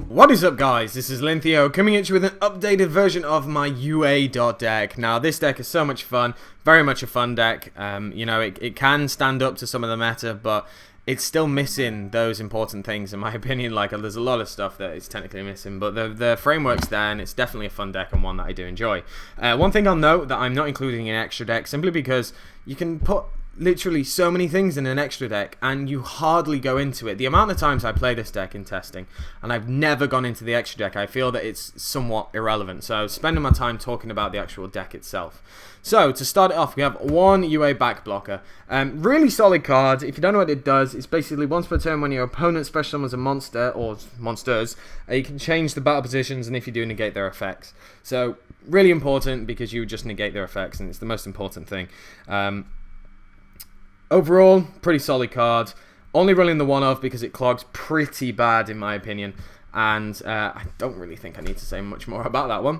What is up, guys? This is Linthio coming at you with an updated version of my UA deck. Now, this deck is so much fun, very much a fun deck. You know, it can stand up to some of the meta, but it's still missing those important things, in my opinion. Like, there's a lot of stuff that it's technically missing, but the framework's there, and it's definitely a fun deck and one that I do enjoy. One thing I'll note that I'm not including an extra deck simply because you can put literally so many things in an extra deck and you hardly go into it. The amount of times I play this deck in testing and I've never gone into the extra deck, I feel that it's somewhat irrelevant. So spending my time talking about the actual deck itself. So to start it off, we have one UA back blocker. Really solid card. If you don't know what it does, it's basically once per turn when your opponent special summons a monster or monsters, you can change the battle positions, and if you do, negate their effects. So really important because you just negate their effects, and it's the most important thing. Overall, pretty solid card. Only running the one of because it clogs pretty bad in my opinion. And I don't really think I need to say much more about that one.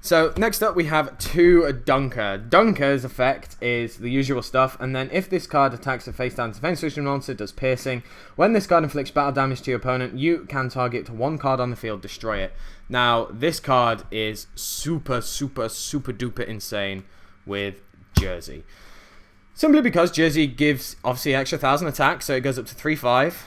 So next up we have two Dunker. Dunker's effect is the usual stuff. And then if this card attacks a face-down defense switching monster, does piercing. When this card inflicts battle damage to your opponent, you can target one card on the field, destroy it. Now this card is super duper insane with Jersey. Simply because Jersey gives, obviously, extra 1,000 attack, so it goes up to 3/5.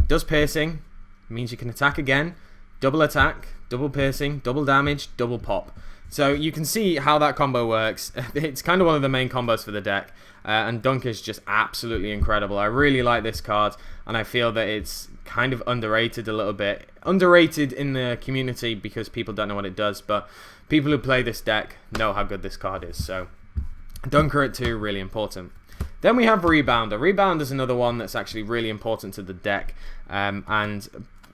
Does piercing, means you can attack again. Double attack, double piercing, double damage, double pop. So you can see how that combo works. It's kind of one of the main combos for the deck. And Dunker is just absolutely incredible. I really like this card, and I feel that it's kind of underrated a little bit. Underrated in the community because people don't know what it does, but people who play this deck know how good this card is. So Dunker at 2, really important. Then we have Rebounder. Rebounder is another one that's actually really important to the deck. And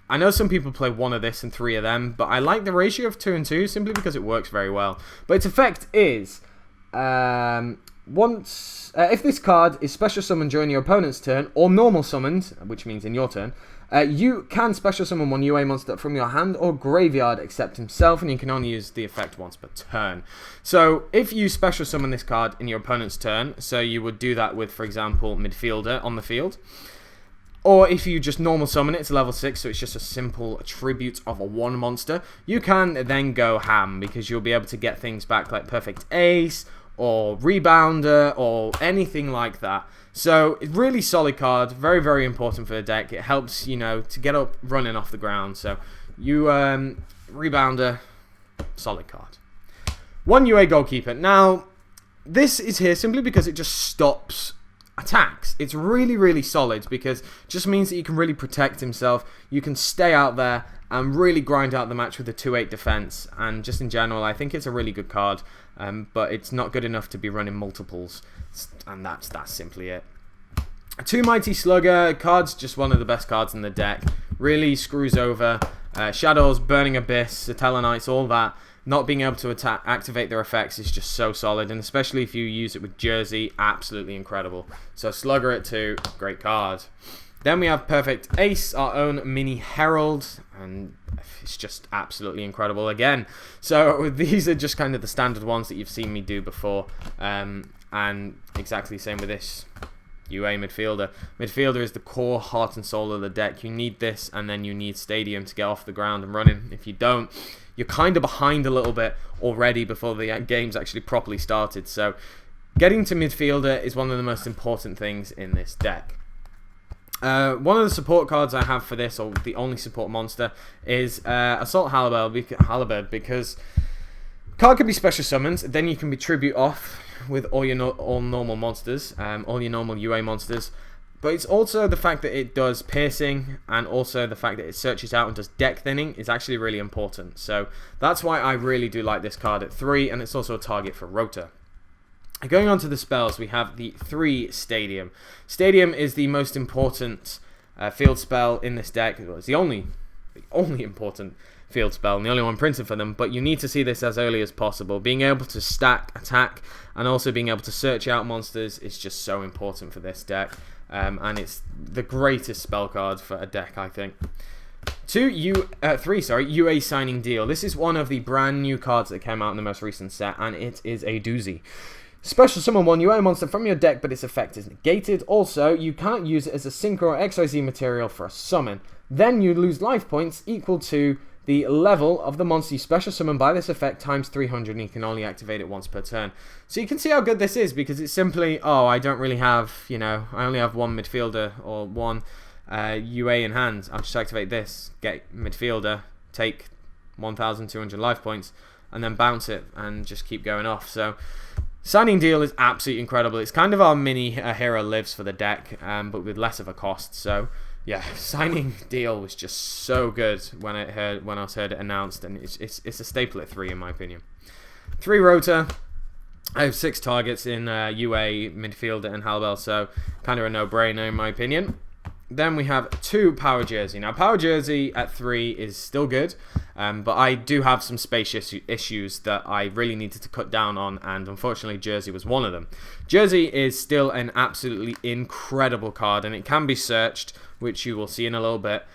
I know some people play one of this and 3 of them, but I like the ratio of 2 and 2 simply because it works very well. But its effect is, if this card is special summoned during your opponent's turn, or normal summoned, which means in your turn, you can special summon one UA monster from your hand or graveyard except himself, and you can only use the effect once per turn. So if you special summon this card in your opponent's turn, so you would do that with, for example, midfielder on the field, or if you just normal summon it, it's level 6, so it's just a simple tribute of a 1 monster, you can then go ham because you'll be able to get things back like Perfect Ace or Rebounder or anything like that. So, really solid card, very important for the deck. It helps, you know, to get up running off the ground. So, you, Rebounder, solid card. One UA Goalkeeper. Now, this is here simply because it just stops attacks. It's really solid because it just means that you can really protect himself. You can stay out there and really grind out the match with a 2/8 defense. And just in general, I think it's a really good card. But it's not good enough to be running multiples, and that's simply it. 2 Mighty Slugger. Card's just one of the best cards in the deck. Really screws over Shadows, Burning Abyss, Satellanites, all that. Not being able to activate their effects is just so solid, and especially if you use it with Jersey, absolutely incredible. So Slugger at 2, great card. Then we have Perfect Ace, our own mini Herald, and it's just absolutely incredible again. So these are just kind of the standard ones that you've seen me do before, and exactly the same with this UA Midfielder. Midfielder is the core, heart and soul of the deck. You need this, and then you need Stadium to get off the ground and running. If you don't, you're kind of behind a little bit already before the game's actually properly started. So getting to Midfielder is one of the most important things in this deck. One of the support cards I have for this, or the only support monster, is Assault Halberd, because card can be special summons, then you can be tribute off with all your all normal monsters, all your normal UA monsters. But it's also the fact that it does piercing, and also the fact that it searches out and does deck thinning is actually really important. So that's why I really do like this card at 3, and it's also a target for Rota. Going on to the spells, we have the 3 Stadium. Stadium is the most important field spell in this deck. Well, it's the only important field spell and the only one printed for them, but you need to see this as early as possible. Being able to stack attack and also being able to search out monsters is just so important for this deck, and it's the greatest spell card for a deck, I think. 3, UA Signing Deal. This is one of the brand new cards that came out in the most recent set, and it is a doozy. Special summon one UA monster from your deck, but its effect is negated. Also, you can't use it as a Synchro or XYZ material for a summon. Then you lose life points equal to the level of the monster you special summon by this effect times 300, and you can only activate it once per turn. So you can see how good this is, because it's simply, oh, I don't really have, you know, I only have one midfielder or one UA in hand. I'll just activate this, get midfielder, take 1,200 life points, and then bounce it and just keep going off. So Signing Deal is absolutely incredible. It's kind of our mini Hero Lives for the deck, but with less of a cost. So yeah, Signing Deal was just so good when I heard it announced, and it's a staple at 3 in my opinion. 3 Rota. I have 6 targets in UA, midfielder, and Halbel, so kind of a no-brainer in my opinion. Then we have 2 Power Jersey. Now, Power Jersey at 3 is still good, but I do have some space issues that I really needed to cut down on, and unfortunately Jersey was one of them. Jersey is still an absolutely incredible card, and it can be searched, which you will see in a little bit.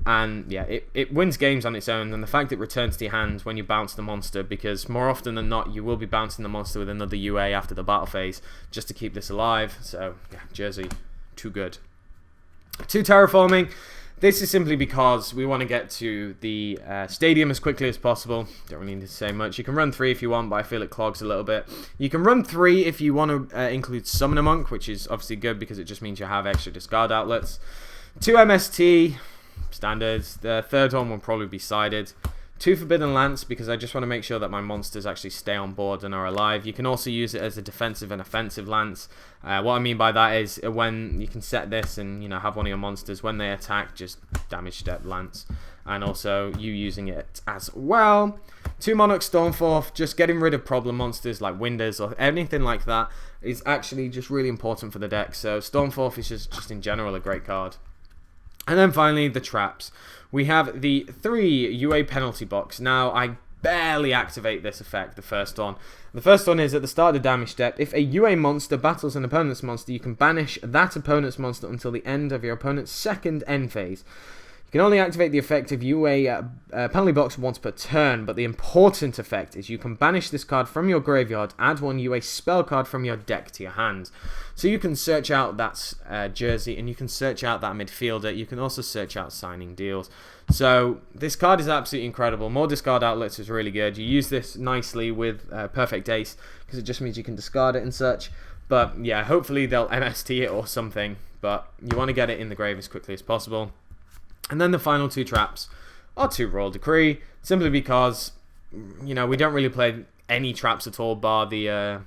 And yeah, it wins games on its own, and the fact it returns to your hand when you bounce the monster, because more often than not you will be bouncing the monster with another UA after the battle phase just to keep this alive. So yeah, Jersey, too good. 2 Terraforming. This is simply because we want to get to the stadium as quickly as possible. Don't really need to say much. You can run 3 if you want, but I feel it clogs a little bit. You can run 3 if you want to include Summoner Monk, which is obviously good because it just means you have extra discard outlets. 2 MST, standards. The third one will probably be sided. 2 Forbidden Lance, because I just want to make sure that my monsters actually stay on board and are alive. You can also use it as a defensive and offensive lance. What I mean by that is when you can set this and, you know, have one of your monsters, when they attack, just damage step lance. And also you using it as well. 2 Monarch Stormforth, just getting rid of problem monsters like Winders or anything like that is actually just really important for the deck. So Stormforth is just in general a great card. And then finally, the traps. We have the 3 UA penalty box. Now, I barely activate this effect, the first one. The first one is at the start of the damage step. If a UA monster battles an opponent's monster, you can banish that opponent's monster until the end of your opponent's second end phase. You can only activate the effect of UA penalty box once per turn, but the important effect is you can banish this card from your graveyard, add 1 UA spell card from your deck to your hand. So you can search out that Jersey, and you can search out that midfielder. You can also search out Signing Deals. So this card is absolutely incredible. More discard outlets is really good. You use this nicely with Perfect Ace, because it just means you can discard it and such. But yeah, hopefully they'll MST it or something, but you want to get it in the grave as quickly as possible. And then the final 2 traps are 2 Royal Decree, simply because, you know, we don't really play any traps at all bar the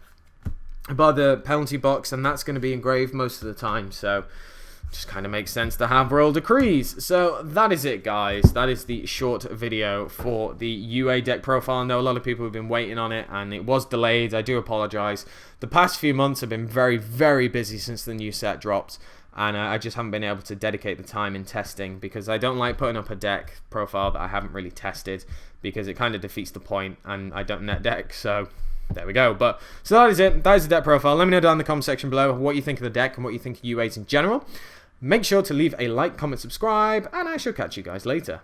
penalty box, and that's going to be engraved most of the time, so it just kind of makes sense to have Royal Decrees. So that is it, guys. That is the short video for the UA deck profile. I know a lot of people have been waiting on it, and it was delayed. I do apologize. The past few months have been very, very busy since the new set dropped, and I just haven't been able to dedicate the time in testing, because I don't like putting up a deck profile that I haven't really tested, because it kind of defeats the point, and I don't net deck, so there we go. But so that is it. That is the deck profile. Let me know down in the comment section below what you think of the deck and what you think of UAs in general. Make sure to leave a like, comment, subscribe, and I shall catch you guys later.